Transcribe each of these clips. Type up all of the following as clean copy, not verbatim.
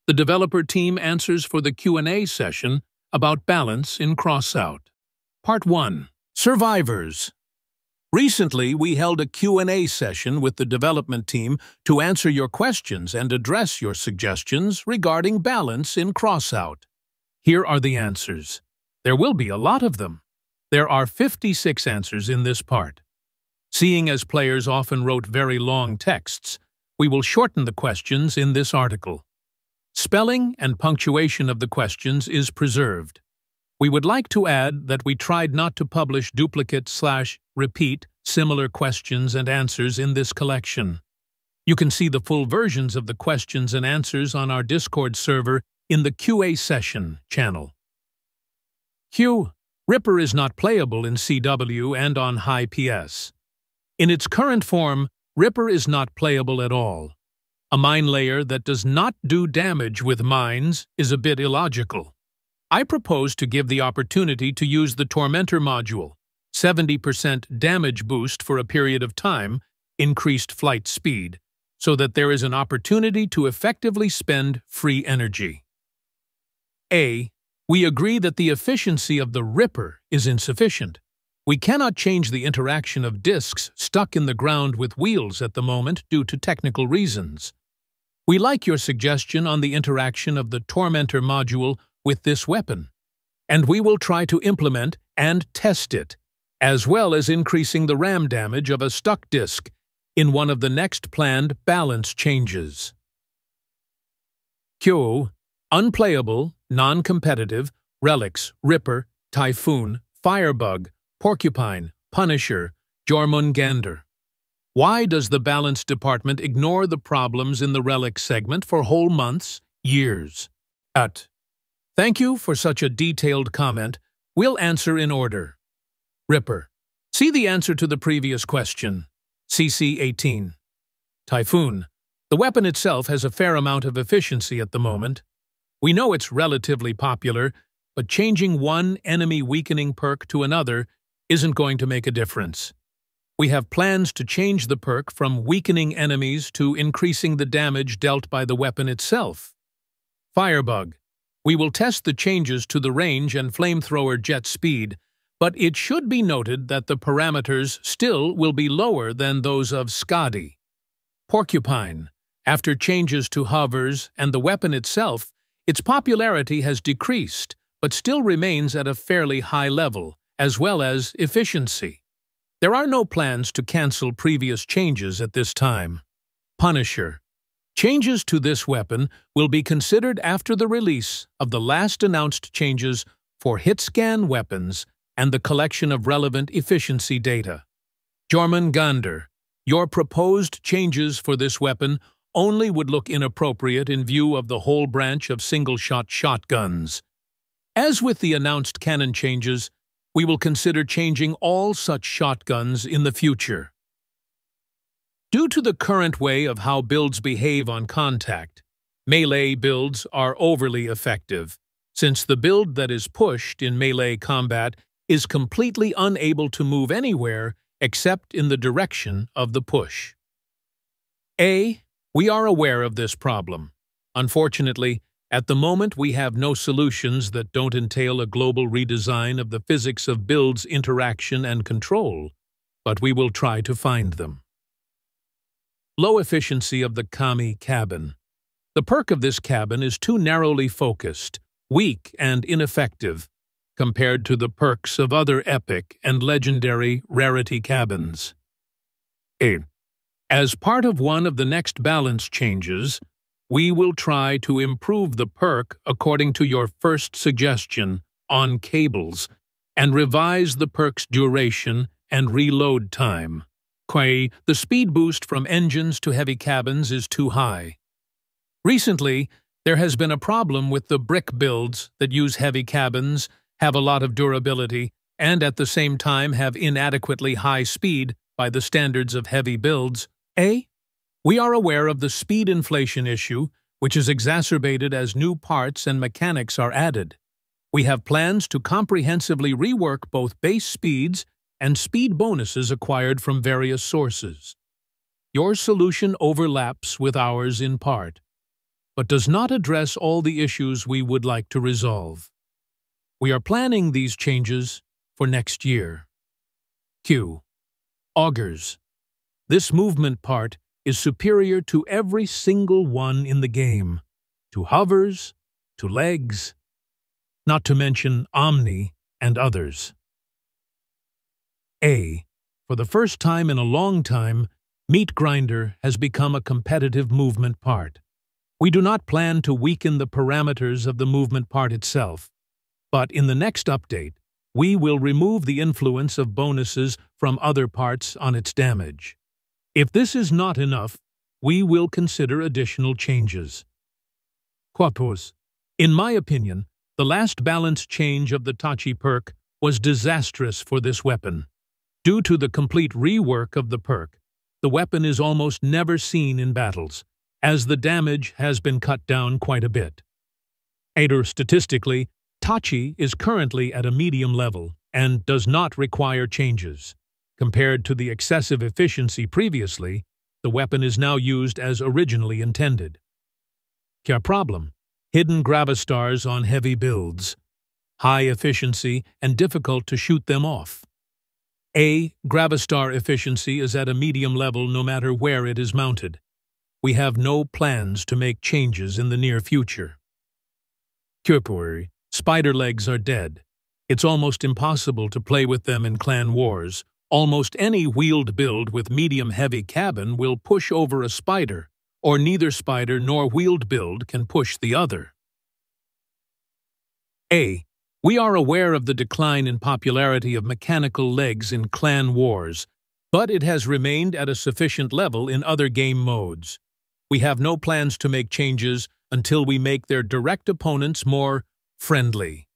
The developer team answers for the Q&A session about balance in Crossout. Part 1. Survivors. Recently, we held a Q&A session with the development team to answer your questions and address your suggestions regarding balance in Crossout. Here are the answers. There will be a lot of them. There are 56 answers in this part. Seeing as players often wrote very long texts, we will shorten the questions in this article. Spelling and punctuation of the questions is preserved. We would like to add that we tried not to publish duplicate/repeat similar questions and answers in this collection. You can see the full versions of the questions and answers on our Discord server in the QA session channel. Q. Ripper is not playable in CW and on high PS. In its current form, Ripper is not playable at all. A mine layer that does not do damage with mines is a bit illogical. I propose to give the opportunity to use the Tormentor module, 70% damage boost for a period of time, increased flight speed, so that there is an opportunity to effectively spend free energy. A. We agree that the efficiency of the Ripper is insufficient. We cannot change the interaction of discs stuck in the ground with wheels at the moment due to technical reasons. We like your suggestion on the interaction of the Tormentor module with this weapon, and we will try to implement and test it, as well as increasing the RAM damage of a stuck disc in one of the next planned balance changes. Q. Unplayable, non-competitive, Relics, Ripper, Typhoon, Firebug, Porcupine, Punisher, Jormungandr. Why does the balance department ignore the problems in the Relic segment for whole months, years? Thank you for such a detailed comment. We'll answer in order. Ripper. See the answer to the previous question. CC 18. Typhoon. The weapon itself has a fair amount of efficiency at the moment. We know it's relatively popular, but changing one enemy weakening perk to another isn't going to make a difference. We have plans to change the perk from weakening enemies to increasing the damage dealt by the weapon itself. Firebug. We will test the changes to the range and flamethrower jet speed, but it should be noted that the parameters still will be lower than those of Skadi. Porcupine. After changes to hovers and the weapon itself, its popularity has decreased, but still remains at a fairly high level, as well as efficiency. There are no plans to cancel previous changes at this time. Punisher. Changes to this weapon will be considered after the release of the last announced changes for hit-scan weapons and the collection of relevant efficiency data. Jormungandr. Your proposed changes for this weapon only would look inappropriate in view of the whole branch of single-shot shotguns. As with the announced cannon changes, we will consider changing all such shotguns in the future. Due to the current way of how builds behave on contact, melee builds are overly effective, since the build that is pushed in melee combat is completely unable to move anywhere except in the direction of the push. A. We are aware of this problem. Unfortunately, at the moment we have no solutions that don't entail a global redesign of the physics of builds interaction and control, but we will try to find them. Low efficiency of the Kami cabin. The perk of this cabin is too narrowly focused, weak and ineffective, compared to the perks of other epic and legendary rarity cabins. A. As part of one of the next balance changes, we will try to improve the perk according to your first suggestion on cables and revise the perk's duration and reload time. The speed boost from engines to heavy cabins is too high. Recently, there has been a problem with the brick builds that use heavy cabins, have a lot of durability, and at the same time have inadequately high speed by the standards of heavy builds. A. We are aware of the speed inflation issue, which is exacerbated as new parts and mechanics are added. We have plans to comprehensively rework both base speeds and speed bonuses acquired from various sources. Your solution overlaps with ours in part, but does not address all the issues we would like to resolve. We are planning these changes for next year. Q. Augers. This movement part is superior to every single one in the game, to hovers, to legs, not to mention Omni and others. A. For the first time in a long time, Meat Grinder has become a competitive movement part. We do not plan to weaken the parameters of the movement part itself, but in the next update, we will remove the influence of bonuses from other parts on its damage. If this is not enough, we will consider additional changes. Quapos. In my opinion, the last balance change of the Tachi perk was disastrous for this weapon. Due to the complete rework of the perk, the weapon is almost never seen in battles, as the damage has been cut down quite a bit. Statistically, Tachi is currently at a medium level and does not require changes. Compared to the excessive efficiency previously, the weapon is now used as originally intended. Kya problem? Hidden Gravastars on heavy builds. High efficiency and difficult to shoot them off. A. Gravistar efficiency is at a medium level no matter where it is mounted. We have no plans to make changes in the near future. Kurpuri. Spider legs are dead. It's almost impossible to play with them in clan wars. Almost any wheeled build with medium-heavy cabin will push over a spider, or neither spider nor wheeled build can push the other. A. We are aware of the decline in popularity of mechanical legs in clan wars, but it has remained at a sufficient level in other game modes. We have no plans to make changes until we make their direct opponents more friendly.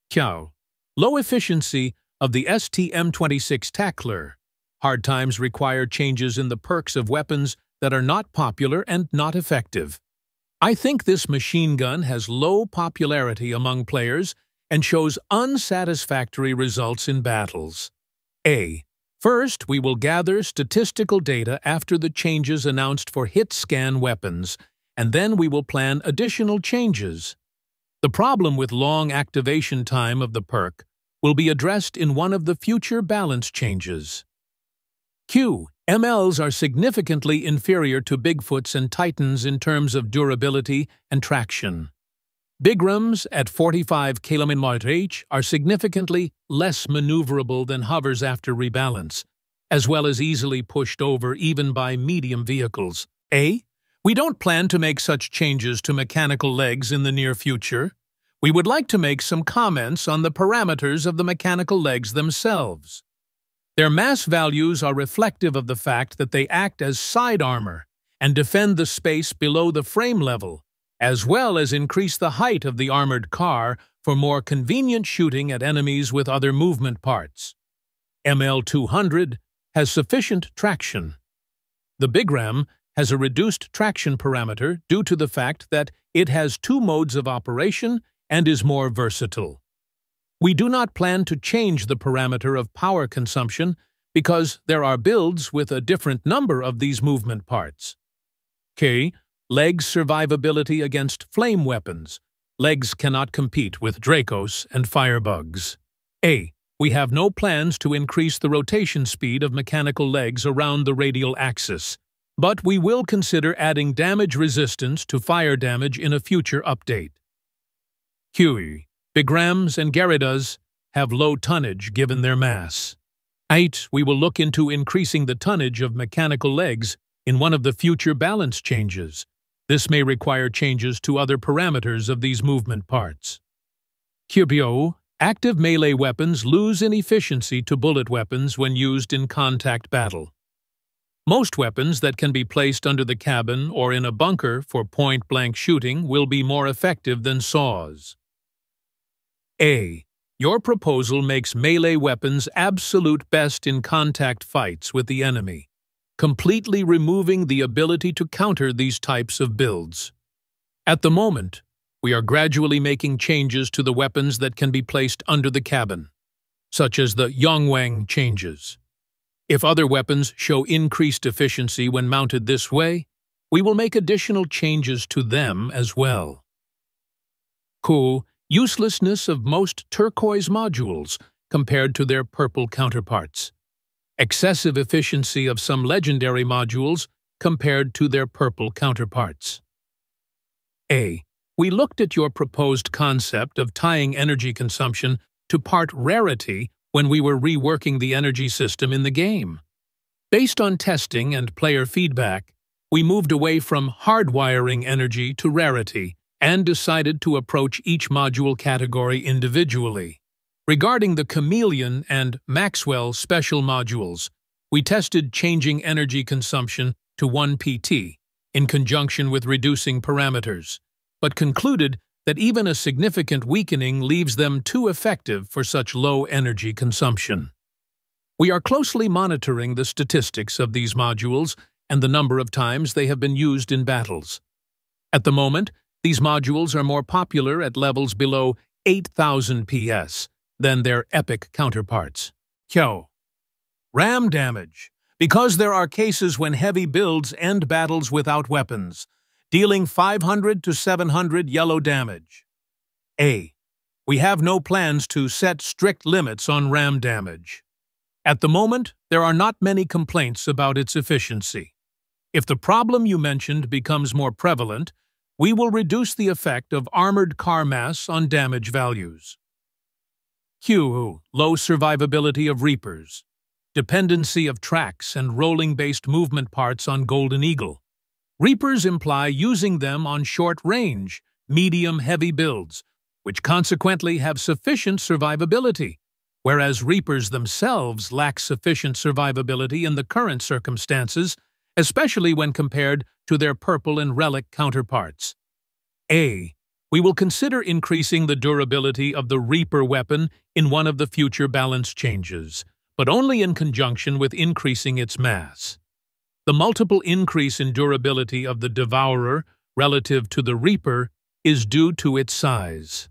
Kiao. Low efficiency of the STM-26 Tackler. Hard times require changes in the perks of weapons that are not popular and not effective. I think this machine gun has low popularity among players and shows unsatisfactory results in battles. A. First, we will gather statistical data after the changes announced for hit scan weapons, and then we will plan additional changes. The problem with long activation time of the perk will be addressed in one of the future balance changes. Q. MLs are significantly inferior to Bigfoots and Titans in terms of durability and traction. Bigrams at 45 km/h are significantly less maneuverable than hovers after rebalance, as well as easily pushed over even by medium vehicles. A. We don't plan to make such changes to mechanical legs in the near future. We would like to make some comments on the parameters of the mechanical legs themselves. Their mass values are reflective of the fact that they act as side armor and defend the space below the frame level, as well as increase the height of the armored car for more convenient shooting at enemies with other movement parts. ML200 has sufficient traction. The Bigram has a reduced traction parameter due to the fact that it has two modes of operation and is more versatile. We do not plan to change the parameter of power consumption because there are builds with a different number of these movement parts. K. Legs survivability against flame weapons. Legs cannot compete with Dracos and firebugs. A. We have no plans to increase the rotation speed of mechanical legs around the radial axis, but we will consider adding damage resistance to fire damage in a future update. Q. Bigrams and Gyarados have low tonnage given their mass. 8. We will look into increasing the tonnage of mechanical legs in one of the future balance changes. This may require changes to other parameters of these movement parts. Cubio. Active melee weapons lose in efficiency to bullet weapons when used in contact battle. Most weapons that can be placed under the cabin or in a bunker for point-blank shooting will be more effective than saws. A. Your proposal makes melee weapons absolute best in contact fights with the enemy, completely removing the ability to counter these types of builds. At the moment, we are gradually making changes to the weapons that can be placed under the cabin, such as the Yongwang changes. If other weapons show increased efficiency when mounted this way, we will make additional changes to them as well. Uselessness of most turquoise modules compared to their purple counterparts. Excessive efficiency of some legendary modules compared to their purple counterparts. A. We looked at your proposed concept of tying energy consumption to part rarity when we were reworking the energy system in the game. Based on testing and player feedback, we moved away from hardwiring energy to rarity and decided to approach each module category individually. Regarding the Chameleon and Maxwell special modules, we tested changing energy consumption to 1 PT in conjunction with reducing parameters, but concluded that even a significant weakening leaves them too effective for such low energy consumption. We are closely monitoring the statistics of these modules and the number of times they have been used in battles. At the moment, these modules are more popular at levels below 8,000 PS than their epic counterparts. Ram damage. Because there are cases when heavy builds end battles without weapons, dealing 500 to 700 yellow damage. A. We have no plans to set strict limits on ram damage. At the moment, there are not many complaints about its efficiency. If the problem you mentioned becomes more prevalent, we will reduce the effect of armored car mass on damage values. Low survivability of Reapers. Dependency of tracks and rolling-based movement parts on Golden Eagle. Reapers imply using them on short-range, medium-heavy builds, which consequently have sufficient survivability, whereas Reapers themselves lack sufficient survivability in the current circumstances, especially when compared to their purple and relic counterparts. A. We will consider increasing the durability of the Reaper weapon in one of the future balance changes, but only in conjunction with increasing its mass. The multiple increase in durability of the Devourer relative to the Reaper is due to its size.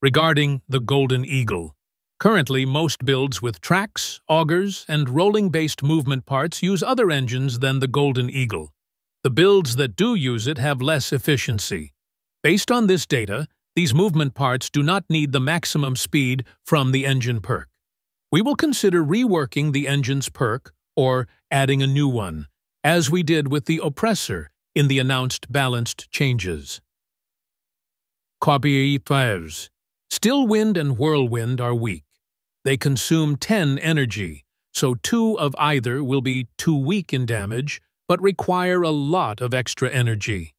Regarding the Golden Eagle, currently most builds with tracks, augers, and rolling-based movement parts use other engines than the Golden Eagle. The builds that do use it have less efficiency. Based on this data, these movement parts do not need the maximum speed from the engine perk. We will consider reworking the engine's perk or adding a new one, as we did with the Oppressor in the announced balanced changes. Fires. Still Wind and Whirlwind are weak. They consume 10 energy, so 2 of either will be too weak in damage, but require a lot of extra energy.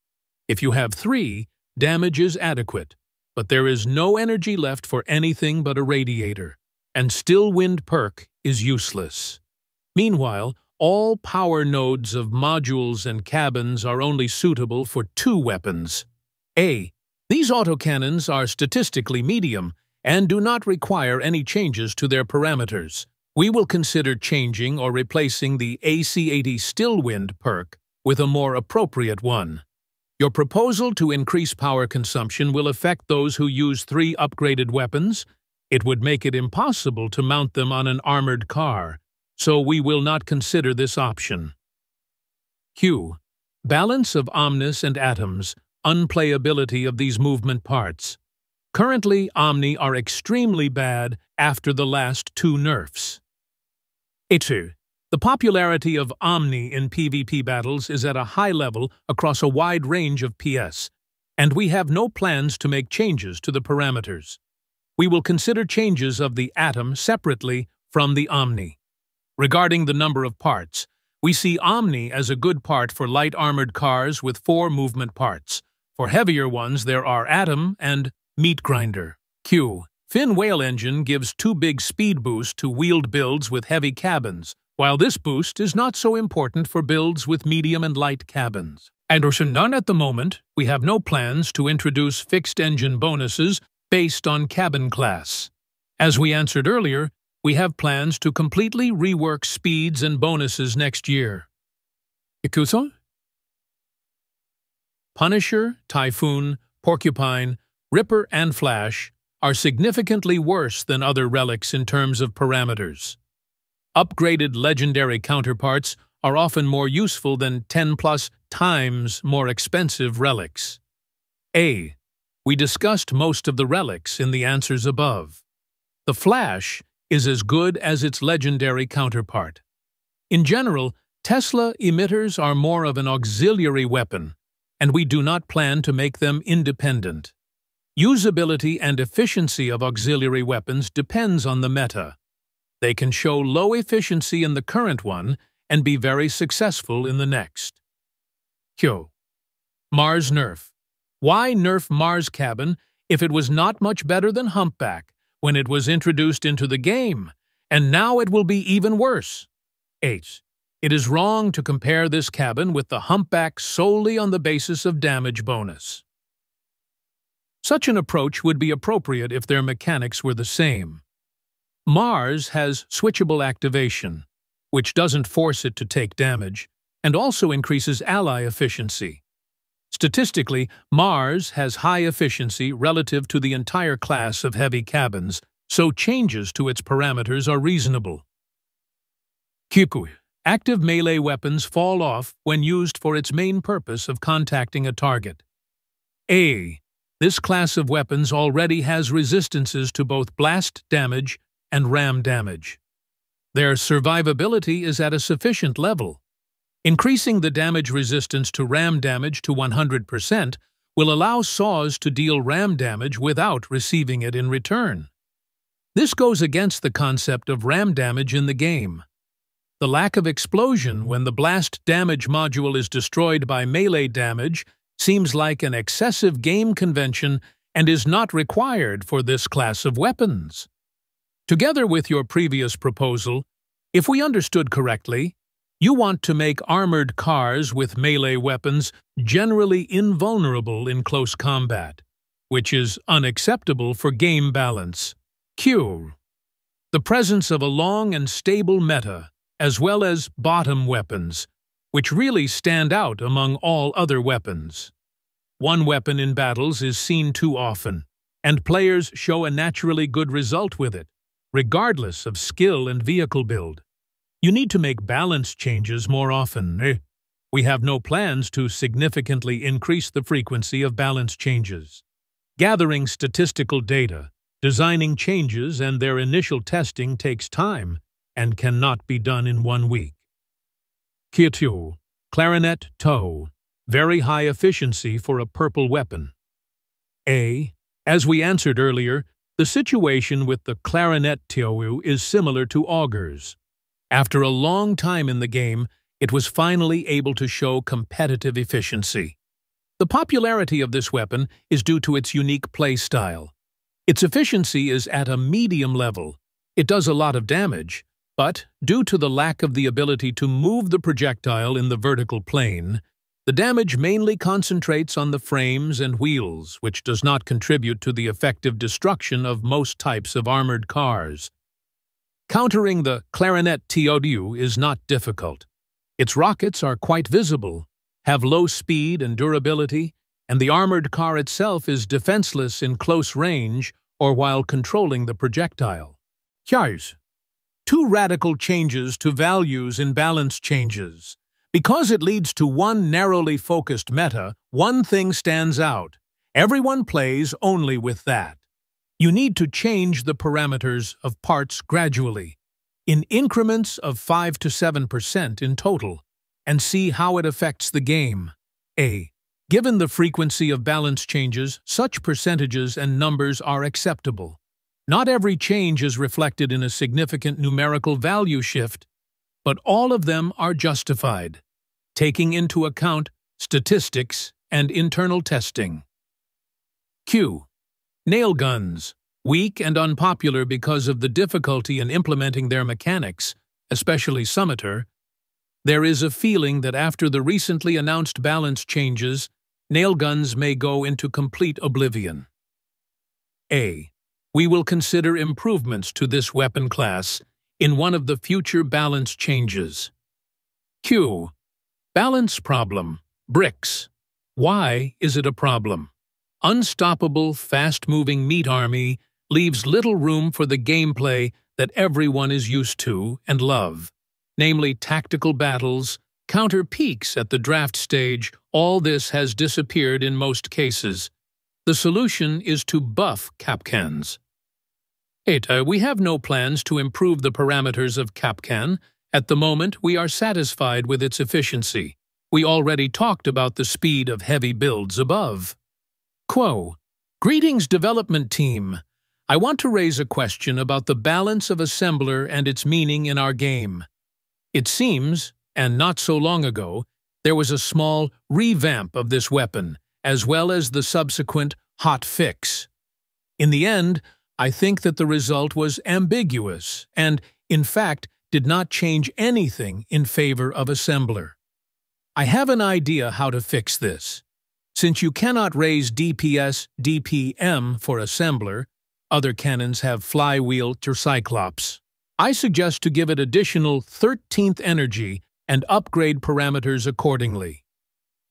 If you have 3, damage is adequate, but there is no energy left for anything but a radiator, and Still Wind perk is useless. Meanwhile, all power nodes of modules and cabins are only suitable for 2 weapons. A. These autocannons are statistically medium and do not require any changes to their parameters. We will consider changing or replacing the AC-80 Still Wind perk with a more appropriate one. Your proposal to increase power consumption will affect those who use 3 upgraded weapons. It would make it impossible to mount them on an armored car, so we will not consider this option. Balance of Omnis and Atoms, unplayability of these movement parts. Currently, Omni are extremely bad after the last 2 nerfs. The popularity of Omni in PvP battles is at a high level across a wide range of PS, and we have no plans to make changes to the parameters. We will consider changes of the Atom separately from the Omni. Regarding the number of parts, we see Omni as a good part for light armored cars with 4 movement parts. For heavier ones, there are Atom and Meat Grinder. Fin Whale Engine gives 2 big speed boosts to wheeled builds with heavy cabins, while this boost is not so important for builds with medium and light cabins. None at the moment, we have no plans to introduce fixed engine bonuses based on cabin class. As we answered earlier, we have plans to completely rework speeds and bonuses next year. Punisher, Typhoon, Porcupine, Ripper, and Flash are significantly worse than other relics in terms of parameters. Upgraded legendary counterparts are often more useful than 10+ times more expensive relics? A. We discussed most of the relics in the answers above. The flash is as good as its legendary counterpart. In general, Tesla emitters are more of an auxiliary weapon, and we do not plan to make them independent. Usability and efficiency of auxiliary weapons depends on the meta. They can show low efficiency in the current one and be very successful in the next. Q. Mars nerf. Why nerf Mars Cabin if it was not much better than Humpback when it was introduced into the game, and now it will be even worse? 8. It is wrong to compare this cabin with the Humpback solely on the basis of damage bonus. Such an approach would be appropriate if their mechanics were the same. Mars has switchable activation, which doesn't force it to take damage, and also increases ally efficiency. Statistically, Mars has high efficiency relative to the entire class of heavy cabins, so changes to its parameters are reasonable. Q. Active melee weapons fall off when used for its main purpose of contacting a target. A. This class of weapons already has resistances to both blast damage and ram damage. Their survivability is at a sufficient level. Increasing the damage resistance to ram damage to 100% will allow saws to deal ram damage without receiving it in return. This goes against the concept of ram damage in the game. The lack of explosion when the blast damage module is destroyed by melee damage seems like an excessive game convention and is not required for this class of weapons. Together with your previous proposal, if we understood correctly, you want to make armored cars with melee weapons generally invulnerable in close combat, which is unacceptable for game balance. Q. The presence of a long and stable meta, as well as bottom weapons, which really stand out among all other weapons. One weapon in battles is seen too often, and players show a naturally good result with it, regardless of skill and vehicle build. You need to make balance changes more often. We have no plans to significantly increase the frequency of balance changes. Gathering statistical data, designing changes, and their initial testing takes time and cannot be done in 1 week. Q2. Clarinet Toe. Very high efficiency for a purple weapon. A. As we answered earlier, the situation with the Clarinet Toe is similar to Augur's. After a long time in the game, it was finally able to show competitive efficiency. The popularity of this weapon is due to its unique play style. Its efficiency is at a medium level. It does a lot of damage, but due to the lack of the ability to move the projectile in the vertical plane, the damage mainly concentrates on the frames and wheels, which does not contribute to the effective destruction of most types of armored cars. Countering the Clarinet Toe is not difficult. Its rockets are quite visible, have low speed and durability, and the armored car itself is defenseless in close range or while controlling the projectile. Here's 2 radical changes to values in balance changes. Because it leads to one narrowly focused meta, one thing stands out. Everyone plays only with that. You need to change the parameters of parts gradually, in increments of 5 to 7% in total, and see how it affects the game. A. Given the frequency of balance changes, such percentages and numbers are acceptable. Not every change is reflected in a significant numerical value shift, but all of them are justified, taking into account statistics and internal testing. Q. Nail guns. Weak and unpopular because of the difficulty in implementing their mechanics, especially Summiter. There is a feeling that after the recently announced balance changes, nail guns may go into complete oblivion. A. We will consider improvements to this weapon class in one of the future balance changes. Q. Balance problem. Bricks. Why is it a problem? Unstoppable, fast-moving meat army leaves little room for the gameplay that everyone is used to and love. namely tactical battles, counter peaks at the draft stage. All this has disappeared in most cases. The solution is to buff Capcans. 8. We have no plans to improve the parameters of Capcan. At the moment, we are satisfied with its efficiency. We already talked about the speed of heavy builds above. Quo. Greetings, development team. I want to raise a question about the balance of assembler and its meaning in our game. It seems, and not so long ago, there was a small revamp of this weapon, as well as the subsequent hot fix. In the end, I think that the result was ambiguous and, in fact, did not change anything in favor of assembler. I have an idea how to fix this. Since you cannot raise DPS, DPM for assembler, other cannons have flywheel to Cyclops. I suggest to give it additional 13th energy and upgrade parameters accordingly.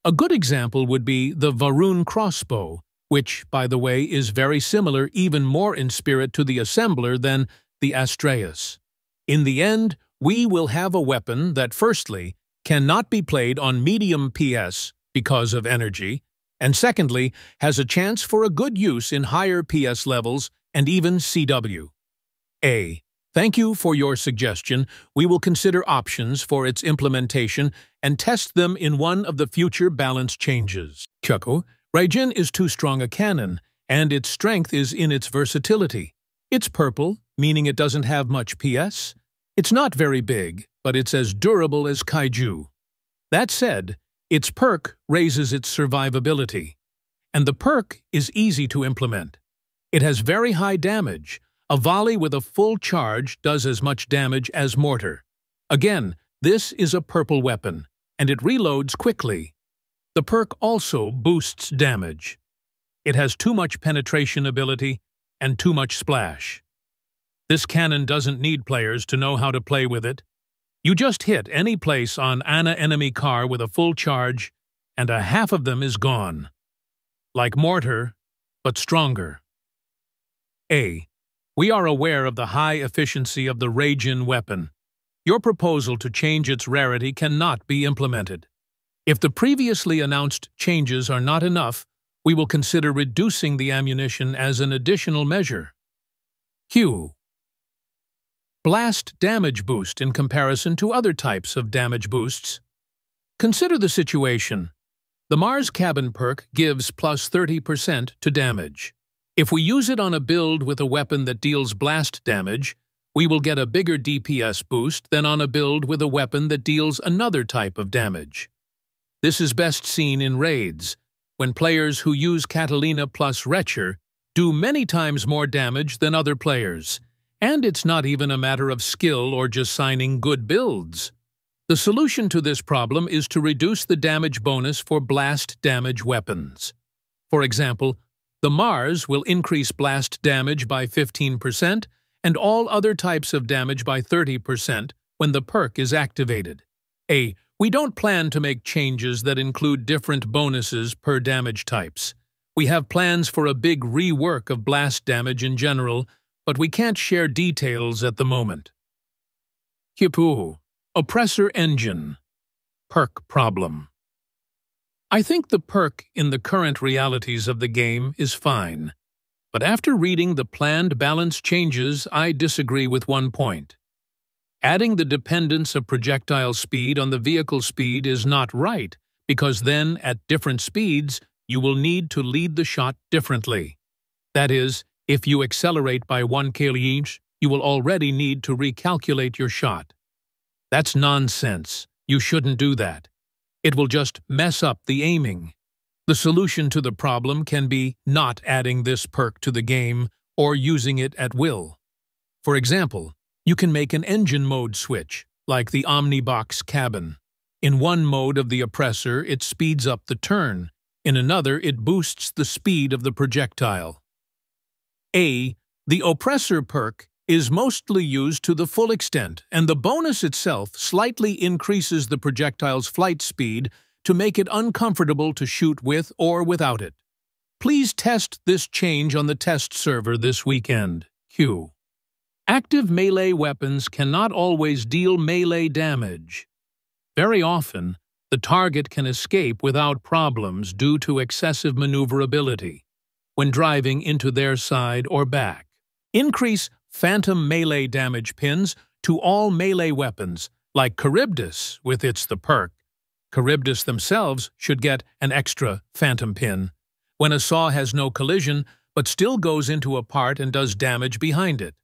A good example would be the Varun crossbow, which, by the way, is very similar, even more in spirit, to the assembler than the Astreus. In the end, we will have a weapon that, firstly, cannot be played on medium PS because of energy, and secondly, has a chance for a good use in higher PS levels and even CW. A. Thank you for your suggestion. We will consider options for its implementation and test them in one of the future balance changes. Kyoko, Raijin is too strong a cannon, and its strength is in its versatility. It's purple, meaning it doesn't have much PS. It's not very big, but it's as durable as Kaiju. That said, its perk raises its survivability, and the perk is easy to implement. It has very high damage. A volley with a full charge does as much damage as mortar. Again, this is a purple weapon, and it reloads quickly. The perk also boosts damage. It has too much penetration ability and too much splash. This cannon doesn't need players to know how to play with it. You just hit any place on an enemy car with a full charge, and a half of them is gone. Like mortar, but stronger. A. We are aware of the high efficiency of the Raijin weapon. Your proposal to change its rarity cannot be implemented. If the previously announced changes are not enough, we will consider reducing the ammunition as an additional measure. Q. Blast damage boost in comparison to other types of damage boosts. Consider the situation. The Mars cabin perk gives plus 30% to damage. If we use it on a build with a weapon that deals blast damage, we will get a bigger DPS boost than on a build with a weapon that deals another type of damage. This is best seen in raids, when players who use Catalina plus Retcher do many times more damage than other players, and it's not even a matter of skill or just signing good builds. The solution to this problem is to reduce the damage bonus for blast damage weapons. For example, the Mars will increase blast damage by 15% and all other types of damage by 30% when the perk is activated. We don't plan to make changes that include different bonuses per damage types. We have plans for a big rework of blast damage in general, but we can't share details at the moment. Hippu, Oppressor Engine. Perk problem. I think the perk in the current realities of the game is fine, but after reading the planned balance changes, I disagree with one point. Adding the dependence of projectile speed on the vehicle speed is not right, because then, at different speeds, you will need to lead the shot differently. That is, if you accelerate by 1 km/h, you will already need to recalculate your shot. That's nonsense. You shouldn't do that. It will just mess up the aiming. The solution to the problem can be not adding this perk to the game or using it at will. For example, you can make an engine mode switch, like the Omnibox cabin. In one mode of the Oppressor, it speeds up the turn. In another, it boosts the speed of the projectile. The Oppressor perk is mostly used to the full extent, and the bonus itself slightly increases the projectile's flight speed to make it uncomfortable to shoot with or without it. Please test this change on the test server this weekend. Q. Active melee weapons cannot always deal melee damage. Very often, the target can escape without problems due to excessive maneuverability when driving into their side or back. Increase phantom melee damage pins to all melee weapons, like Charybdis with its the perk. Charybdis themselves should get an extra phantom pin when a saw has no collision but still goes into a part and does damage behind it.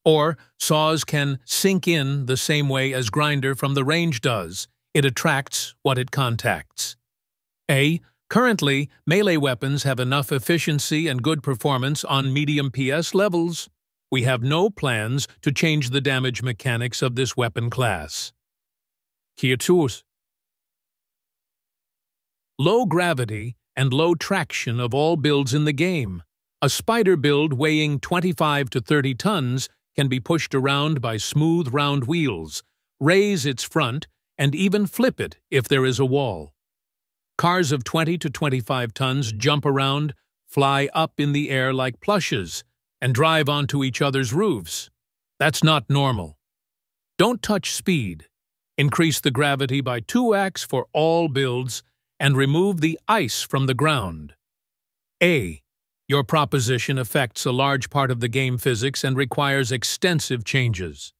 Or saws can sink in the same way as grinder from the range does. It attracts what it contacts. Currently, melee weapons have enough efficiency and good performance on medium PS levels. We have no plans to change the damage mechanics of this weapon class. Q2. Low gravity and low traction of all builds in the game. A spider build weighing 25 to 30 tons can be pushed around by smooth round wheels, raise its front, and even flip it if there is a wall. Cars of 20 to 25 tons jump around, fly up in the air like plushes, and drive onto each other's roofs. That's not normal. Don't touch speed. Increase the gravity by 2x for all builds, and remove the ice from the ground. Your proposition affects a large part of the game physics and requires extensive changes.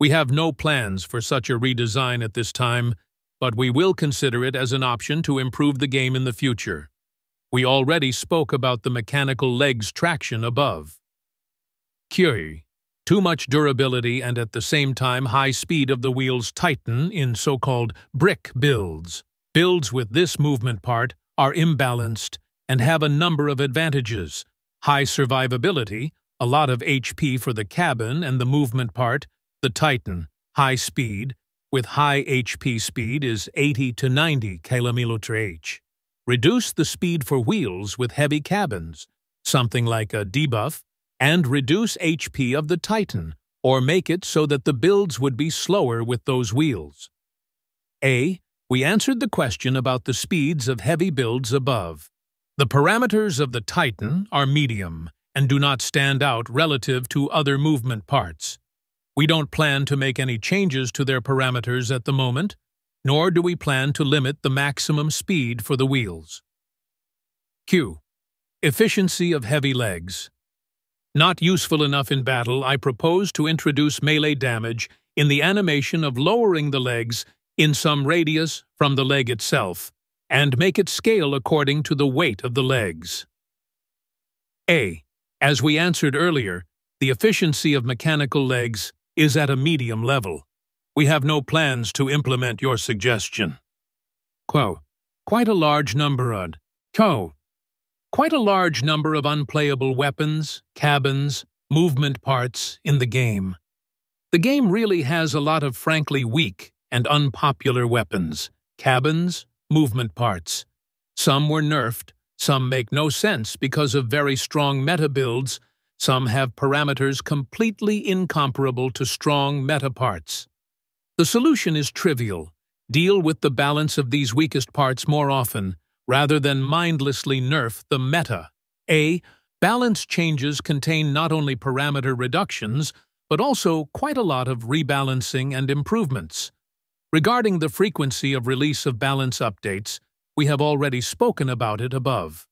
We have no plans for such a redesign at this time, but we will consider it as an option to improve the game in the future. We already spoke about the mechanical legs traction above. Too much durability and at the same time high speed of the wheels tighten in so-called brick builds. Builds with this movement part are imbalanced and have a number of advantages. High survivability, a lot of HP for the cabin and the movement part, the Titan, high speed, with high HP speed is 80 to 90 km/h. Reduce the speed for wheels with heavy cabins, something like a debuff, and reduce HP of the Titan, or make it so that the builds would be slower with those wheels. We answered the question about the speeds of heavy builds above. The parameters of the Titan are medium and do not stand out relative to other movement parts. We don't plan to make any changes to their parameters at the moment, nor do we plan to limit the maximum speed for the wheels. Efficiency of heavy legs. Not useful enough in battle, I propose to introduce melee damage in the animation of lowering the legs in some radius from the leg itself, and make it scale according to the weight of the legs. As we answered earlier, the efficiency of mechanical legs is at a medium level. We have no plans to implement your suggestion. Quite a large number of unplayable weapons, cabins, movement parts in the game. The game really has a lot of frankly weak and unpopular weapons, cabins, movement parts. Some were nerfed, some make no sense because of very strong meta builds, some have parameters completely incomparable to strong meta parts. The solution is trivial. Deal with the balance of these weakest parts more often, rather than mindlessly nerf the meta. Balance changes contain not only parameter reductions, but also quite a lot of rebalancing and improvements. Regarding the frequency of release of balance updates, we have already spoken about it above.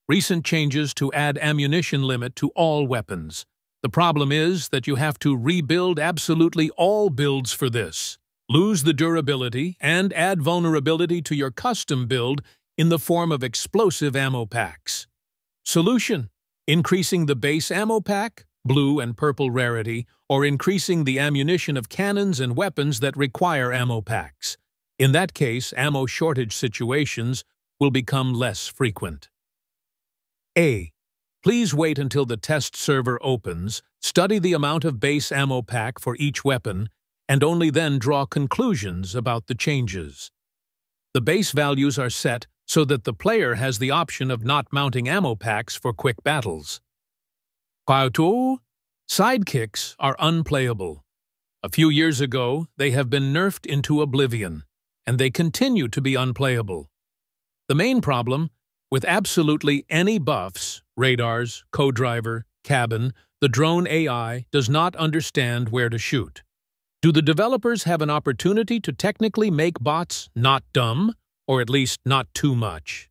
Recent changes to add ammunition limit to all weapons. The problem is that you have to rebuild absolutely all builds for this, lose the durability, and add vulnerability to your custom build in the form of explosive ammo packs. Solution: increasing the base ammo pack, blue and purple rarity, or increasing the ammunition of cannons and weapons that require ammo packs. In that case, ammo shortage situations will become less frequent. Please wait until the test server opens, study the amount of base ammo pack for each weapon, and only then draw conclusions about the changes. The base values are set so that the player has the option of not mounting ammo packs for quick battles. Sidekicks are unplayable. A few years ago, they have been nerfed into oblivion, and they continue to be unplayable. The main problem, with absolutely any buffs, radars, co-driver, cabin, the drone AI does not understand where to shoot. Do the developers have an opportunity to technically make bots not dumb, or at least not too much?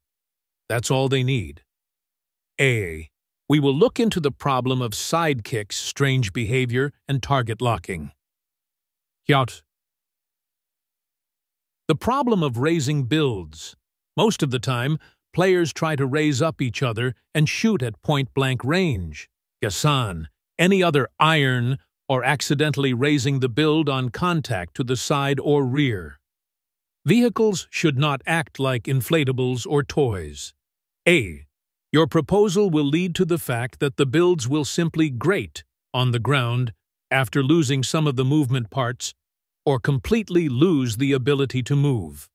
That's all they need. A. We will look into the problem of sidekicks, strange behavior, and target locking. Yacht. The problem of raising builds. Most of the time, players try to raise up each other and shoot at point-blank range. Yasan, any other iron, or accidentally raising the build on contact to the side or rear. Vehicles should not act like inflatables or toys. A. Your proposal will lead to the fact that the builds will simply grate on the ground after losing some of the movement parts or completely lose the ability to move.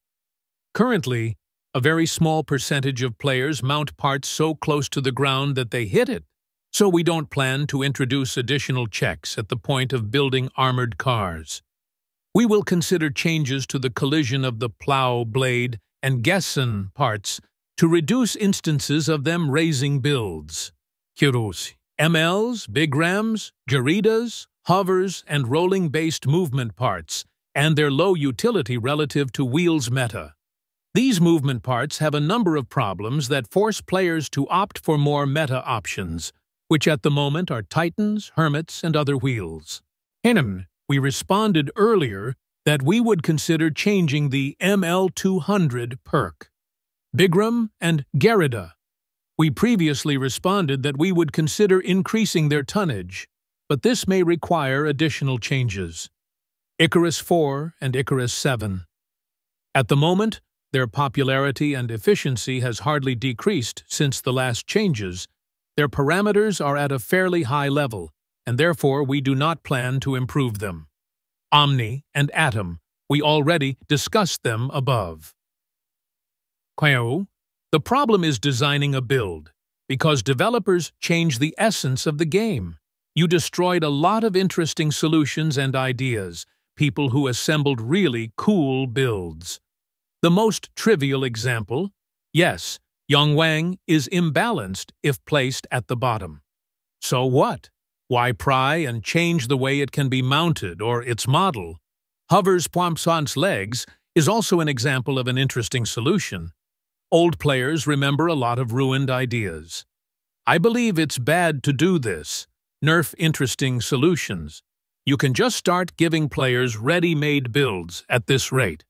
Currently, a very small percentage of players mount parts so close to the ground that they hit it, so we don't plan to introduce additional checks at the point of building armored cars. We will consider changes to the collision of the plow, blade, and Gessen parts to reduce instances of them raising builds. Kiros, MLs, big rams, Geridas, hovers, and rolling-based movement parts, and their low utility relative to wheels meta. These movement parts have a number of problems that force players to opt for more meta options, which at the moment are Titans, Hermits, and other wheels. Henem, we responded earlier that we would consider changing the ML200 perk. Bigram and Gerida. We previously responded that we would consider increasing their tonnage, but this may require additional changes. Icarus 4 and Icarus 7. At the moment, their popularity and efficiency has hardly decreased since the last changes. Their parameters are at a fairly high level, and therefore we do not plan to improve them. Omni and Atom, we already discussed them above. Quao, the problem is designing a build, because developers change the essence of the game. You destroyed a lot of interesting solutions and ideas, people who assembled really cool builds. The most trivial example, yes, Yongwang is imbalanced if placed at the bottom. So what? Why pry and change the way it can be mounted or its model? Hover's Poison's legs is also an example of an interesting solution. Old players remember a lot of ruined ideas. I believe it's bad to do this. Nerf interesting solutions. You can just start giving players ready-made builds at this rate.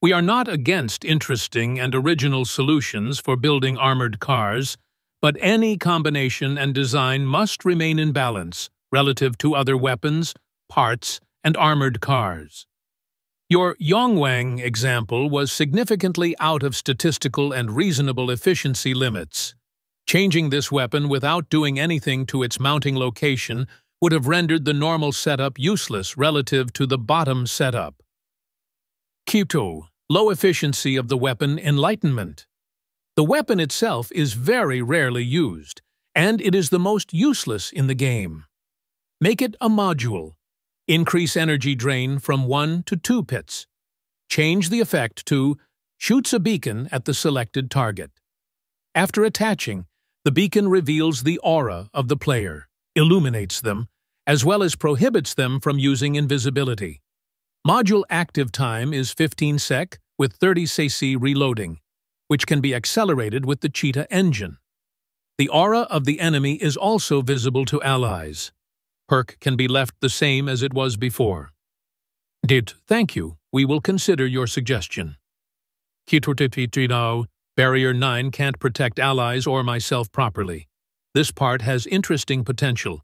We are not against interesting and original solutions for building armored cars, but any combination and design must remain in balance relative to other weapons, parts, and armored cars. Your Yongwang example was significantly out of statistical and reasonable efficiency limits. Changing this weapon without doing anything to its mounting location would have rendered the normal setup useless relative to the bottom setup. Kyuto, low efficiency of the weapon Enlightenment. The weapon itself is very rarely used, and it is the most useless in the game. Make it a module. Increase energy drain from 1 to 2 pits. Change the effect to shoots a beacon at the selected target. After attaching, the beacon reveals the aura of the player, illuminates them, as well as prohibits them from using invisibility. Module active time is 15 sec with 30 cc reloading, which can be accelerated with the Cheetah engine. The aura of the enemy is also visible to allies. Perk can be left the same as it was before. Thank you. We will consider your suggestion. Barrier 9 can't protect allies or myself properly. This part has interesting potential,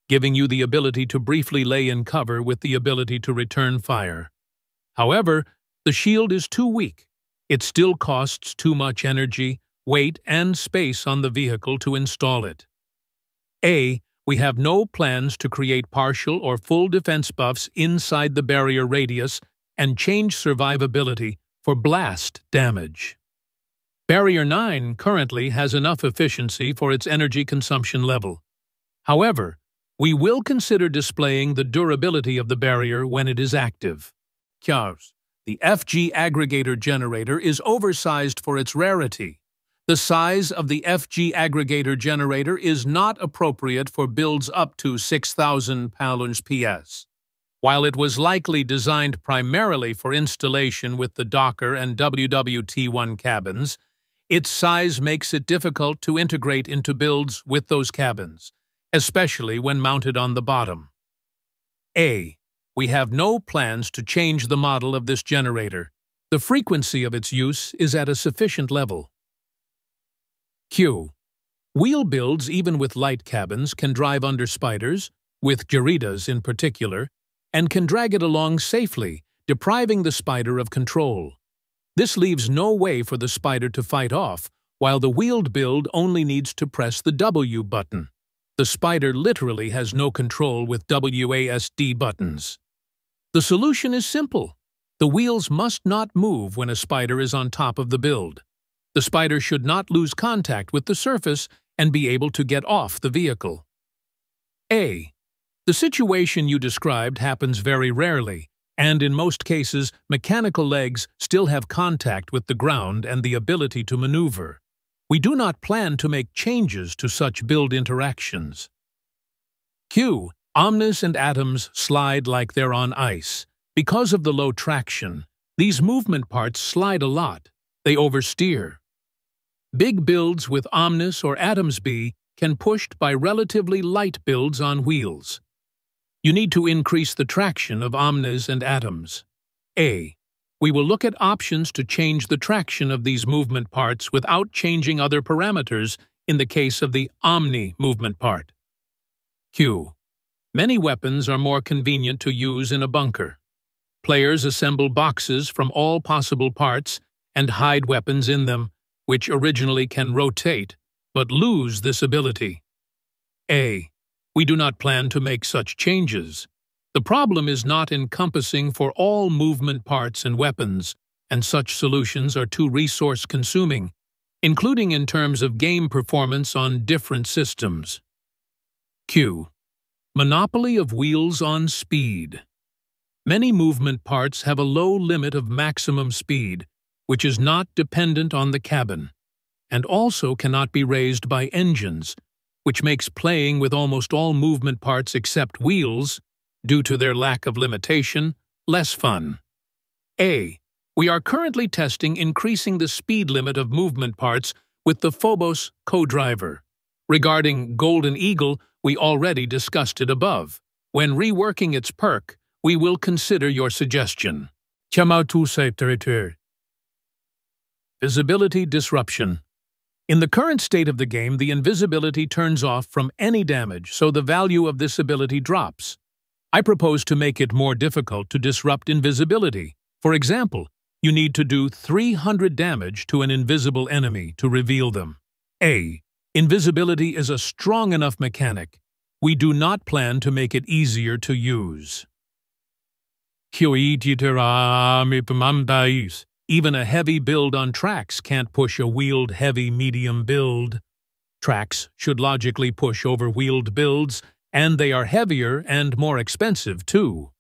giving you the ability to briefly lay in cover with the ability to return fire. However, the shield is too weak. It still costs too much energy, weight, and space on the vehicle to install it. We have no plans to create partial or full defense buffs inside the barrier radius and change survivability for blast damage. Barrier 9 currently has enough efficiency for its energy consumption level. However, we will consider displaying the durability of the barrier when it is active. The FG aggregator generator is oversized for its rarity, The size of the FG aggregator generator is not appropriate for builds up to 6,000 PS. While it was likely designed primarily for installation with the Docker and WWT1 cabins, its size makes it difficult to integrate into builds with those cabins, especially when mounted on the bottom. A. We have no plans to change the model of this generator. The frequency of its use is at a sufficient level. Q. Wheel builds, even with light cabins, can drive under spiders, with Gyridas in particular, and can drag it along safely, depriving the spider of control. This leaves no way for the spider to fight off, while the wheeled build only needs to press the W button. The spider literally has no control with WASD buttons. The solution is simple. The wheels must not move when a spider is on top of the build. The spider should not lose contact with the surface and be able to get off the vehicle. A. The situation you described happens very rarely, and in most cases, mechanical legs still have contact with the ground and the ability to maneuver. We do not plan to make changes to such build interactions. Q. Omnis and Atoms slide like they're on ice. Because of the low traction, these movement parts slide a lot. They oversteer. Big builds with Omnis or Atoms B can pushed by relatively light builds on wheels. You need to increase the traction of Omnis and Atoms. A. We will look at options to change the traction of these movement parts without changing other parameters in the case of the Omni movement part. Q. Many weapons are more convenient to use in a bunker. Players assemble boxes from all possible parts and hide weapons in them, which originally can rotate, but lose this ability. A. We do not plan to make such changes. The problem is not encompassing for all movement parts and weapons, and such solutions are too resource-consuming, including in terms of game performance on different systems. Q. Monopoly of wheels on speed. Many movement parts have a low limit of maximum speed, which is not dependent on the cabin, and also cannot be raised by engines, which makes playing with almost all movement parts except wheels, due to their lack of limitation, less fun. A. We are currently testing increasing the speed limit of movement parts with the Phobos co-driver. Regarding Golden Eagle, we already discussed it above. When reworking its perk, we will consider your suggestion. Visibility disruption. In the current state of the game, the invisibility turns off from any damage, so the value of this ability drops. I propose to make it more difficult to disrupt invisibility. For example, you need to do 300 damage to an invisible enemy to reveal them. A. Invisibility is a strong enough mechanic. We do not plan to make it easier to use. Even a heavy build on tracks can't push a wheeled heavy medium build. Tracks should logically push over wheeled builds, and they are heavier and more expensive too.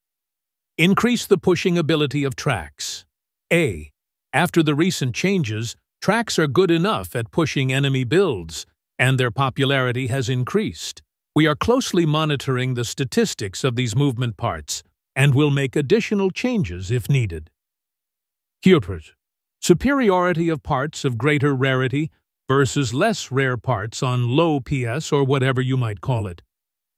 Increase the pushing ability of tracks. A. After the recent changes, tracks are good enough at pushing enemy builds, and their popularity has increased. We are closely monitoring the statistics of these movement parts, and will make additional changes if needed. Superiority of parts of greater rarity versus less rare parts on low PS or whatever you might call it.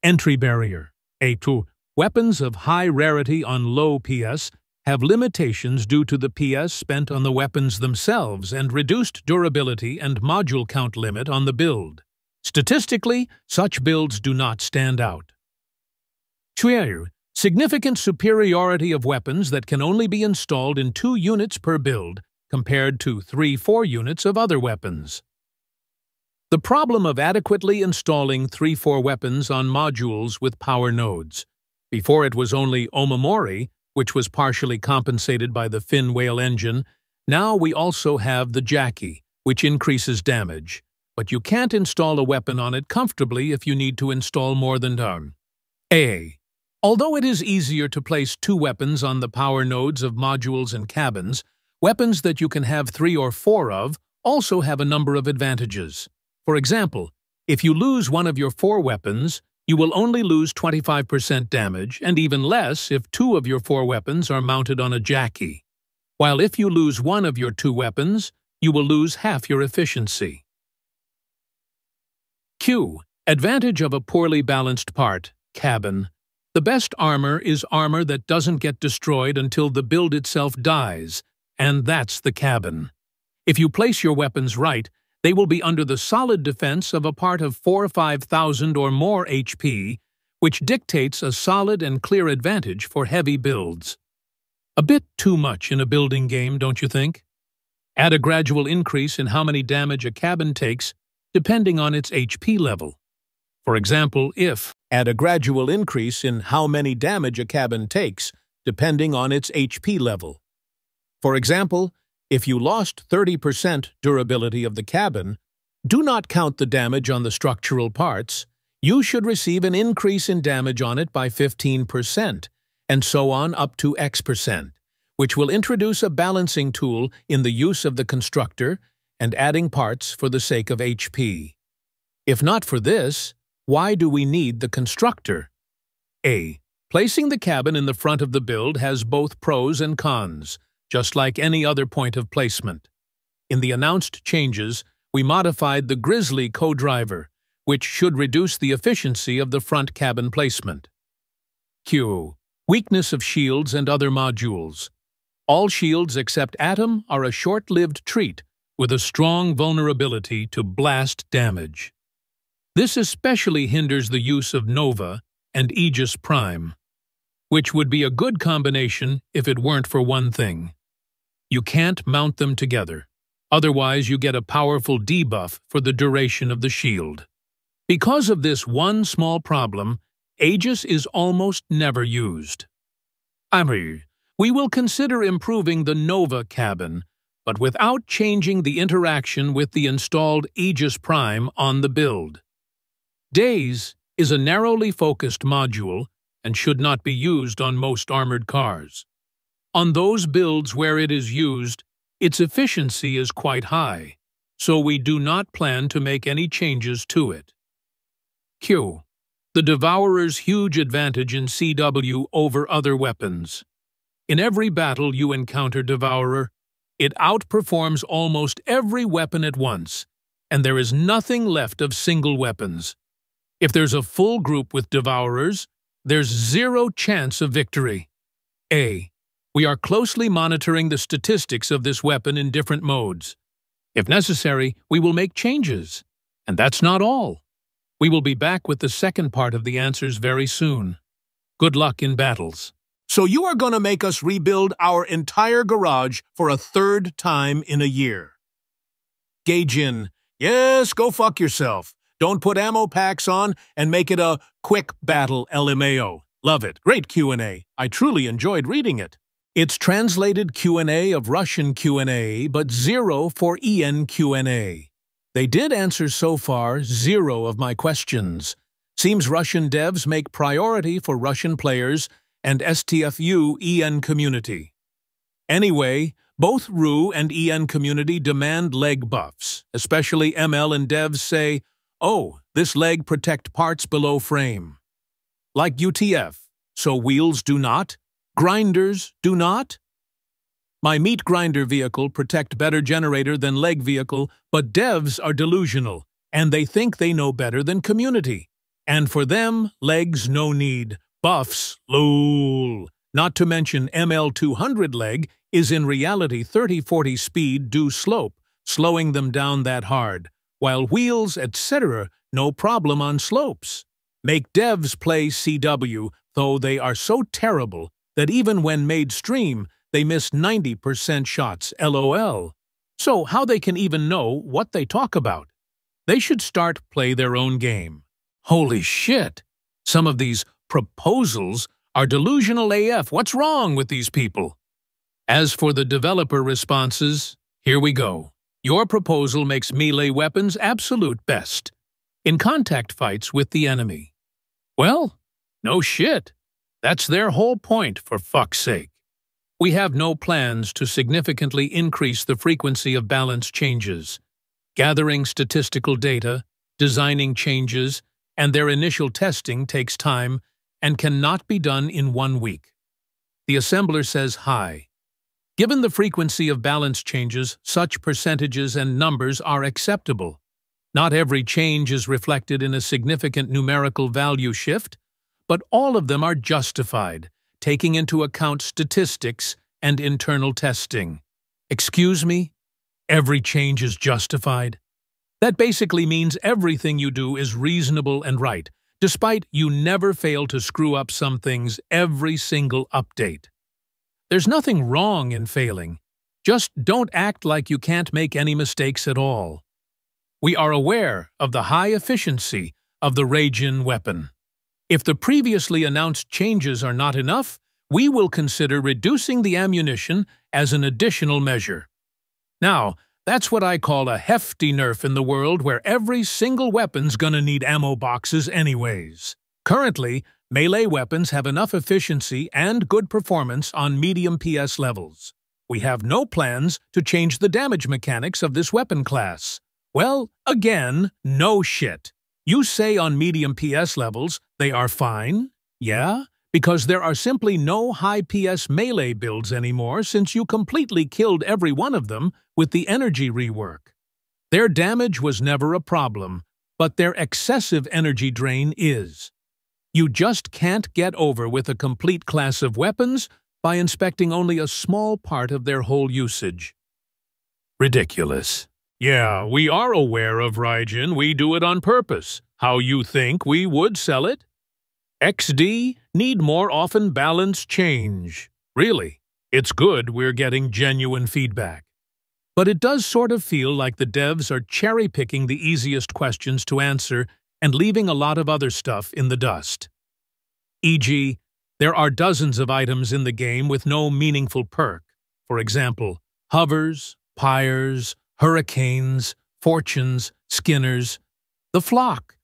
Entry barrier. A2. Weapons of high rarity on low PS have limitations due to the PS spent on the weapons themselves and reduced durability and module count limit on the build. Statistically, such builds do not stand out. Significant superiority of weapons that can only be installed in 2 units per build, compared to 3-4 units of other weapons. The problem of adequately installing 3-4 weapons on modules with power nodes. Before it was only Omamori, which was partially compensated by the fin whale engine. Now we also have the Jackie, which increases damage. But you can't install a weapon on it comfortably if you need to install more than one. A. Although it is easier to place 2 weapons on the power nodes of modules and cabins, weapons that you can have 3 or 4 of, also have a number of advantages. For example, if you lose one of your 4 weapons, you will only lose 25% damage, and even less if 2 of your 4 weapons are mounted on a Jackie. While if you lose one of your 2 weapons, you will lose half your efficiency. Q. Advantage of a poorly balanced part, cabin. The best armor is armor that doesn't get destroyed until the build itself dies, and that's the cabin. If you place your weapons right, they will be under the solid defense of a part of 4,000 or 5,000 or more HP, which dictates a solid and clear advantage for heavy builds. A bit too much in a building game, don't you think? Add a gradual increase in how many damage a cabin takes, depending on its HP level. For example, add a gradual increase in how many damage a cabin takes, depending on its HP level. For example, if you lost 30% durability of the cabin, do not count the damage on the structural parts. You should receive an increase in damage on it by 15%, and so on up to X%, which will introduce a balancing tool in the use of the constructor and adding parts for the sake of HP. If not for this, why do we need the constructor? A. Placing the cabin in the front of the build has both pros and cons, just like any other point of placement. In the announced changes, we modified the Grizzly co-driver, which should reduce the efficiency of the front cabin placement. Q. Weakness of shields and other modules. All shields except Atom are a short-lived treat with a strong vulnerability to blast damage. This especially hinders the use of Nova and Aegis Prime, which would be a good combination if it weren't for one thing. You can't mount them together, otherwise you get a powerful debuff for the duration of the shield. Because of this one small problem, Aegis is almost never used. We will consider improving the Nova cabin, but without changing the interaction with the installed Aegis Prime on the build. Daze is a narrowly focused module and should not be used on most armored cars. On those builds where it is used, its efficiency is quite high, so we do not plan to make any changes to it. Q. The Devourer's huge advantage in CW over other weapons. In every battle you encounter Devourer, it outperforms almost every weapon at once, and there is nothing left of single weapons. If there's a full group with Devourers, there's zero chance of victory. A. We are closely monitoring the statistics of this weapon in different modes. If necessary, we will make changes. And that's not all. We will be back with the second part of the answers very soon. Good luck in battles. So you are going to make us rebuild our entire garage for a 3rd time in a year. Gaijin, yes, go fuck yourself. Don't put ammo packs on and make it a quick battle LMAO. Love it. Great Q&A. I truly enjoyed reading it. It's translated Q&A of Russian Q&A, but 0 for EN Q&A. They did answer so far 0 of my questions. Seems Russian devs make priority for Russian players and STFU EN community. Anyway, both RU and EN community demand leg buffs, especially ML and devs say, oh, this leg protect parts below frame. Like UTF, so wheels do not, grinders do not? My meat grinder vehicle protect better generator than leg vehicle, but devs are delusional, and they think they know better than community. And for them, legs no need, buffs, lol. Not to mention ML200 leg is in reality 30-40 speed due slope, slowing them down that hard, while wheels, etc., no problem on slopes. Make devs play CW, though they are so terrible that even when made stream, they miss 90% shots, LOL. So how they can even know what they talk about? They should play their own game. Holy shit! Some of these proposals are delusional AF. What's wrong with these people? As for the developer responses, here we go. Your proposal makes melee weapons absolute best in contact fights with the enemy. Well, no shit. That's their whole point, for fuck's sake. We have no plans to significantly increase the frequency of balance changes. Gathering statistical data, designing changes, and their initial testing takes time and cannot be done in 1 week. The assembler says hi. Given the frequency of balance changes, such percentages and numbers are acceptable. Not every change is reflected in a significant numerical value shift, but all of them are justified, taking into account statistics and internal testing. Excuse me? Every change is justified? That basically means everything you do is reasonable and right, despite you never fail to screw up some things every single update. There's nothing wrong in failing. Just don't act like you can't make any mistakes at all. We are aware of the high efficiency of the Raijin weapon. If the previously announced changes are not enough, we will consider reducing the ammunition as an additional measure. Now, that's what I call a hefty nerf in the world where every single weapon's gonna need ammo boxes anyways. Currently, melee weapons have enough efficiency and good performance on medium PS levels. We have no plans to change the damage mechanics of this weapon class. Well, again, no shit. You say on medium PS levels they are fine? Yeah? Because there are simply no high PS melee builds anymore since you completely killed every one of them with the energy rework. Their damage was never a problem, but their excessive energy drain is. You just can't get over with a complete class of weapons by inspecting only a small part of their whole usage. Ridiculous. Yeah, we are aware of Raijin. We do it on purpose. How you think we would sell it? XD need more often balance change. Really, it's good we're getting genuine feedback. But it does sort of feel like the devs are cherry-picking the easiest questions to answer and leaving a lot of other stuff in the dust. E.g., there are dozens of items in the game with no meaningful perk. For example, hovers, pyres, hurricanes, fortunes, skinners, the flock,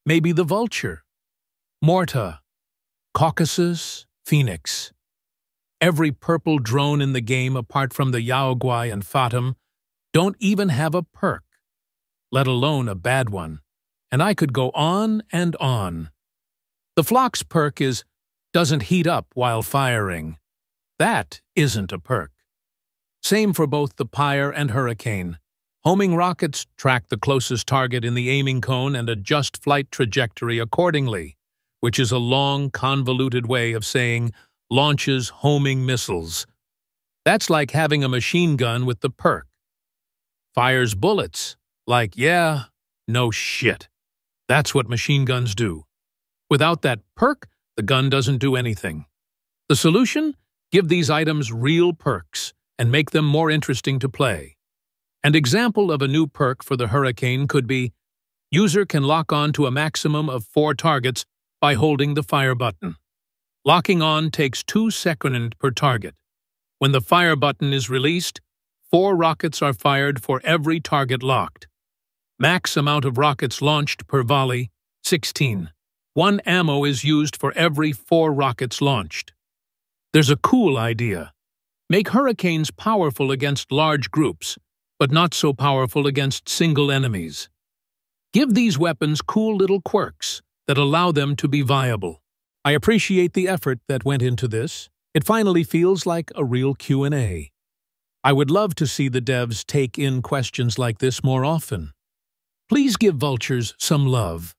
maybe the vulture, Morta, Caucasus, Phoenix. Every purple drone in the game apart from the Yaoguai and Fatum don't even have a perk, let alone a bad one. And I could go on and on. The flock's perk is doesn't heat up while firing. That isn't a perk. Same for both the Pyre and Hurricane. Homing rockets track the closest target in the aiming cone and adjust flight trajectory accordingly, which is a long, convoluted way of saying launches homing missiles. That's like having a machine gun with the perk. Fires bullets. Like, yeah, no shit. That's what machine guns do. Without that perk, the gun doesn't do anything. The solution? Give these items real perks and make them more interesting to play. An example of a new perk for the Hurricane could be, user can lock on to a maximum of 4 targets by holding the fire button. Locking on takes 2 seconds per target. When the fire button is released, 4 rockets are fired for every target locked. Max amount of rockets launched per volley, 16. 1 ammo is used for every 4 rockets launched. There's a cool idea. Make Hurricanes powerful against large groups, but not so powerful against single enemies. Give these weapons cool little quirks that allow them to be viable. I appreciate the effort that went into this. It finally feels like a real Q&A. I would love to see the devs take in questions like this more often. Please give Vultures some love.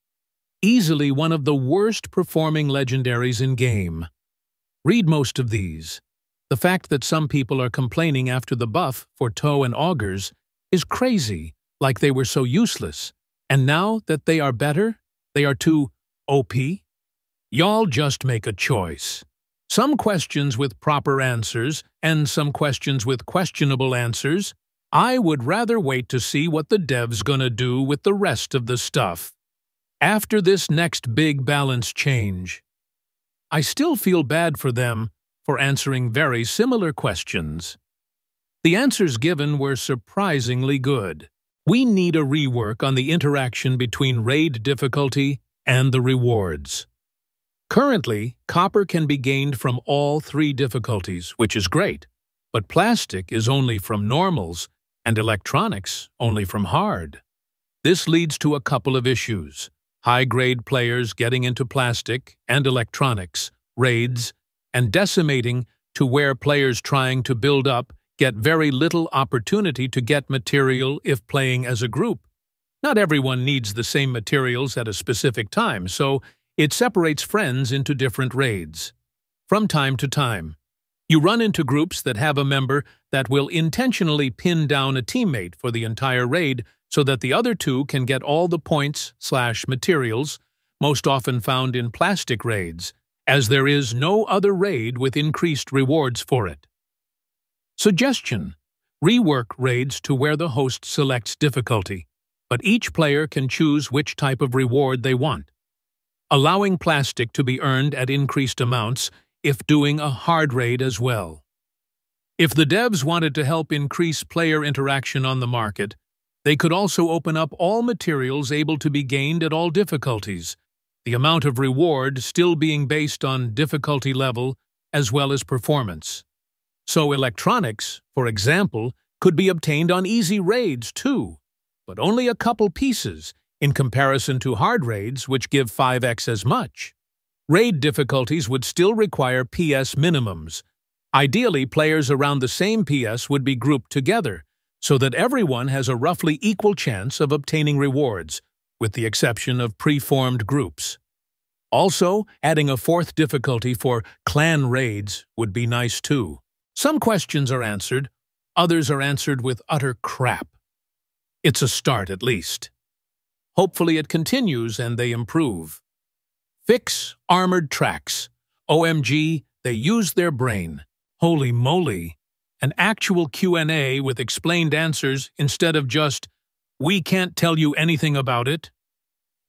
Easily one of the worst performing legendaries in game. Read most of these. The fact that some people are complaining after the buff for Toe and Augurs is crazy, like they were so useless. And now that they are better, they are too OP? Y'all just make a choice. Some questions with proper answers and some questions with questionable answers. I would rather wait to see what the devs gonna do with the rest of the stuff after this next big balance change. I still feel bad for them for answering very similar questions. The answers given were surprisingly good. We need a rework on the interaction between raid difficulty and the rewards. Currently, copper can be gained from all three difficulties, which is great, but plastic is only from normals and electronics only from hard. This leads to a couple of issues: high-grade players getting into plastic and electronics, raids, and decimating to where players trying to build up get very little opportunity to get material if playing as a group. Not everyone needs the same materials at a specific time, so it separates friends into different raids. From time to time, you run into groups that have a member that will intentionally pin down a teammate for the entire raid so that the other two can get all the points/materials, most often found in plastic raids, as there is no other raid with increased rewards for it. Suggestion: rework raids to where the host selects difficulty, but each player can choose which type of reward they want, allowing plastic to be earned at increased amounts if doing a hard raid as well. If the devs wanted to help increase player interaction on the market, they could also open up all materials able to be gained at all difficulties, the amount of reward still being based on difficulty level as well as performance. So electronics, for example, could be obtained on easy raids too, but only a couple pieces in comparison to hard raids, which give 5x as much. Raid difficulties would still require PS minimums. Ideally, players around the same PS would be grouped together, so that everyone has a roughly equal chance of obtaining rewards, with the exception of pre-formed groups. Also, adding a fourth difficulty for clan raids would be nice too. Some questions are answered, others are answered with utter crap. It's a start at least. Hopefully it continues and they improve. Fix armored tracks. OMG, they use their brain. Holy moly. An actual Q&A with explained answers instead of just, "We can't tell you anything about it."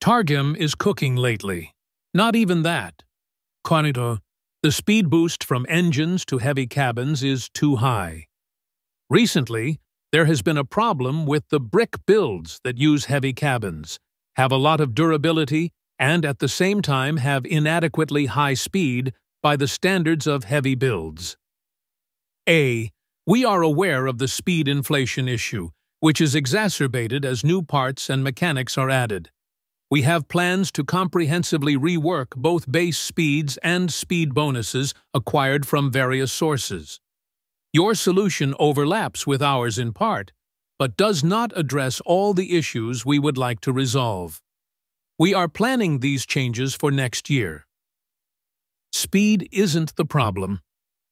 Targum is cooking lately. Not even that. Conito, the speed boost from engines to heavy cabins is too high. Recently, there has been a problem with the brick builds that use heavy cabins, have a lot of durability, and at the same time have inadequately high speed by the standards of heavy builds. We are aware of the speed inflation issue, which is exacerbated as new parts and mechanics are added. We have plans to comprehensively rework both base speeds and speed bonuses acquired from various sources. Your solution overlaps with ours in part, but does not address all the issues we would like to resolve. We are planning these changes for next year. Speed isn't the problem.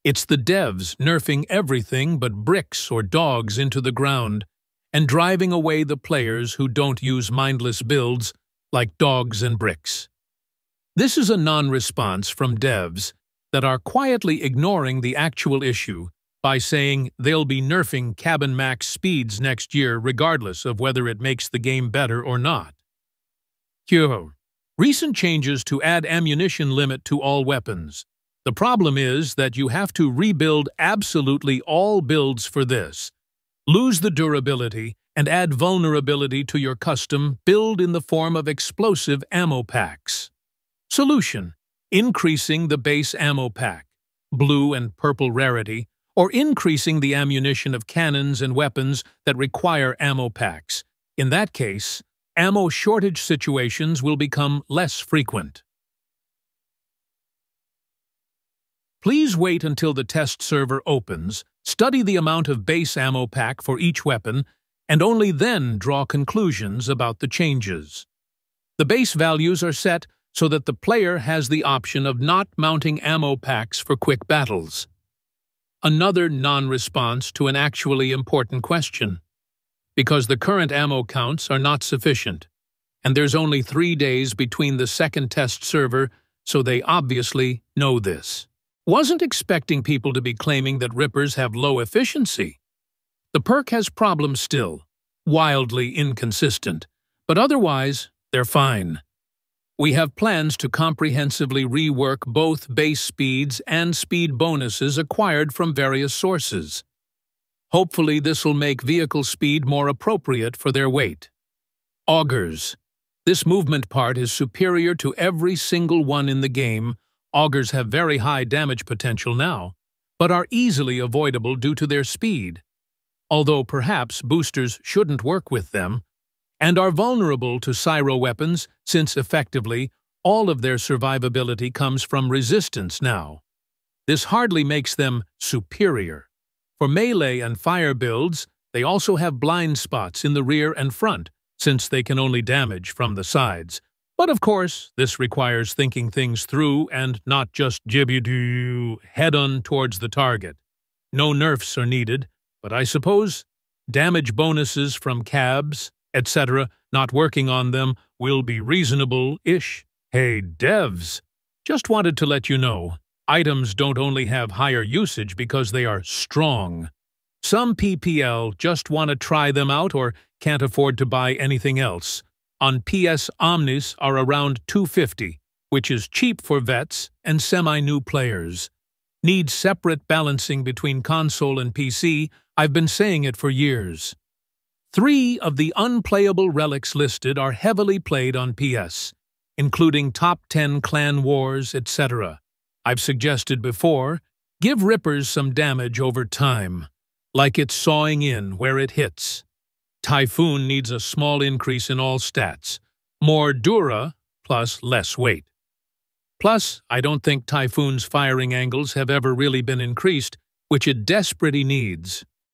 It's the devs nerfing everything but bricks or dogs into the ground and driving away the players who don't use mindless builds like dogs and bricks. This is a non-response from devs that are quietly ignoring the actual issue by saying they'll be nerfing cabin max speeds next year regardless of whether it makes the game better or not. Recent changes to add ammunition limit to all weapons. The problem is that you have to rebuild absolutely all builds for this, lose the durability, and add vulnerability to your custom build in the form of explosive ammo packs. Solution: increasing the base ammo pack, blue and purple rarity, or increasing the ammunition of cannons and weapons that require ammo packs. In that case, ammo shortage situations will become less frequent. Please wait until the test server opens, study the amount of base ammo pack for each weapon, and only then draw conclusions about the changes. The base values are set so that the player has the option of not mounting ammo packs for quick battles. Another non-response to an actually important question. Because the current ammo counts are not sufficient, and there's only 3 days between the second test server, so they obviously know this. Wasn't expecting people to be claiming that Rippers have low efficiency. The perk has problems still, wildly inconsistent, but otherwise, they're fine. We have plans to comprehensively rework both base speeds and speed bonuses acquired from various sources. Hopefully this will make vehicle speed more appropriate for their weight. Augers. This movement part is superior to every single one in the game. Augers have very high damage potential now, but are easily avoidable due to their speed, although perhaps boosters shouldn't work with them, and are vulnerable to Cyro weapons since effectively all of their survivability comes from resistance now. This hardly makes them superior. For melee and fire builds, they also have blind spots in the rear and front, since they can only damage from the sides. But of course, this requires thinking things through and not just jibby-doo head-on towards the target. No nerfs are needed, but I suppose damage bonuses from cabs, etc., not working on them will be reasonable-ish. Hey, devs! Just wanted to let you know, items don't only have higher usage because they are strong. Some PPL just want to try them out or can't afford to buy anything else. On PS, Omnis are around $250, which is cheap for vets and semi-new players. Need separate balancing between console and PC, I've been saying it for years. 3 of the unplayable relics listed are heavily played on PS, including top 10 clan wars, etc. I've suggested before, give Rippers some damage over time, like it's sawing in where it hits. Typhoon needs a small increase in all stats, more Dura plus less weight. Plus, I don't think Typhoon's firing angles have ever really been increased, which it desperately needs.